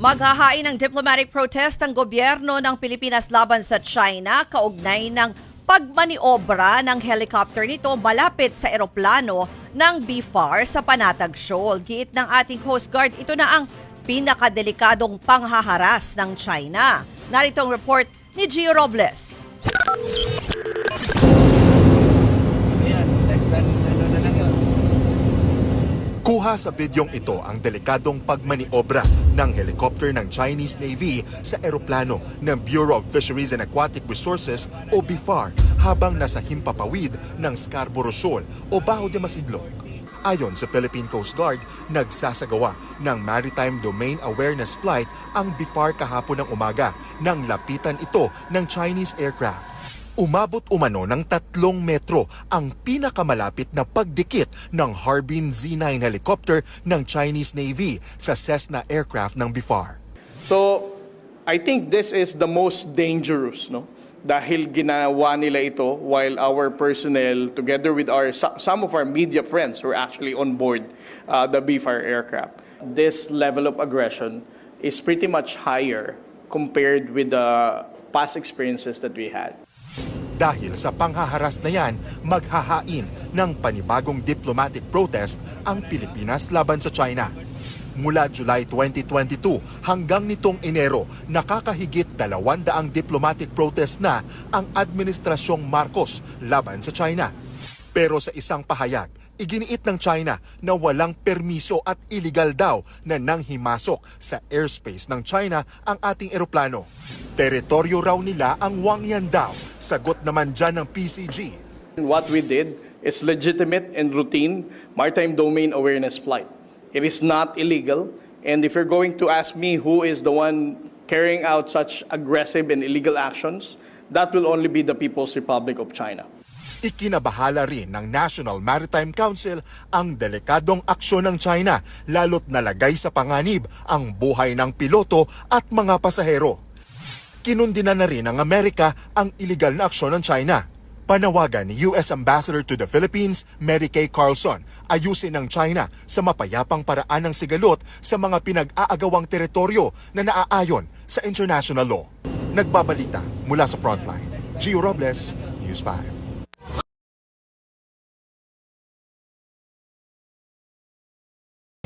Maghahain ng diplomatic protest ang gobyerno ng Pilipinas laban sa China kaugnay ng pagmaniobra ng helicopter nito malapit sa eroplano ng BFAR sa Panatag Shoal. Giit ng ating Coast Guard, ito na ang pinakadelikadong panghaharas ng China. Narito ang report ni Gio Robles. Kuha sa bidyong ito ang delikadong pagmaniobra ng helicopter ng Chinese Navy sa eroplano ng Bureau of Fisheries and Aquatic Resources o BFAR habang nasa himpapawid ng Scarborough Shoal o Bajo de Masinloc. Ayon sa Philippine Coast Guard, nagsasagawa ng Maritime Domain Awareness Flight ang BFAR kahapon ng umaga nang lapitan ito ng Chinese aircraft. Umabot umano ng 3 metro ang pinakamalapit na pagdikit ng Harbin Z-9 helicopter ng Chinese Navy sa Cessna aircraft ng BFAR. So, I think this is the most dangerous, no? Dahil ginawa nila ito while our personnel, together with some of our media friends, were actually on board the BFAR aircraft. This level of aggression is pretty much higher compared with the past experiences that we had. Dahil sa panghaharas na yan, maghahain ng panibagong diplomatic protest ang Pilipinas laban sa China. Mula July 2022 hanggang nitong Enero, nakakahigit 200 diplomatic protest na ang Administrasyong Marcos laban sa China. Pero sa isang pahayag, iginiit ng China na walang permiso at iligal daw na nanghimasok sa airspace ng China ang ating eroplano. Teritoryo raw nila ang Wangyan daw. Sagot naman dyan ng PCG. What we did is legitimate and routine maritime domain awareness flight. It is not illegal, and if you're going to ask me who is the one carrying out such aggressive and illegal actions, that will only be the People's Republic of China. Ikinabahala rin ng National Maritime Council ang delikadong aksyon ng China, lalo't nalagay sa panganib ang buhay ng piloto at mga pasahero. Kinundina na rin ng Amerika ang iligal na aksyon ng China. Panawagan ni U.S. Ambassador to the Philippines, Mary Kay Carlson, ayusin ng China sa mapayapang paraan ng sigalot sa mga pinag-aagawang teritoryo na naaayon sa international law. Nagbabalita mula sa Frontline, Gio Robles, News 5.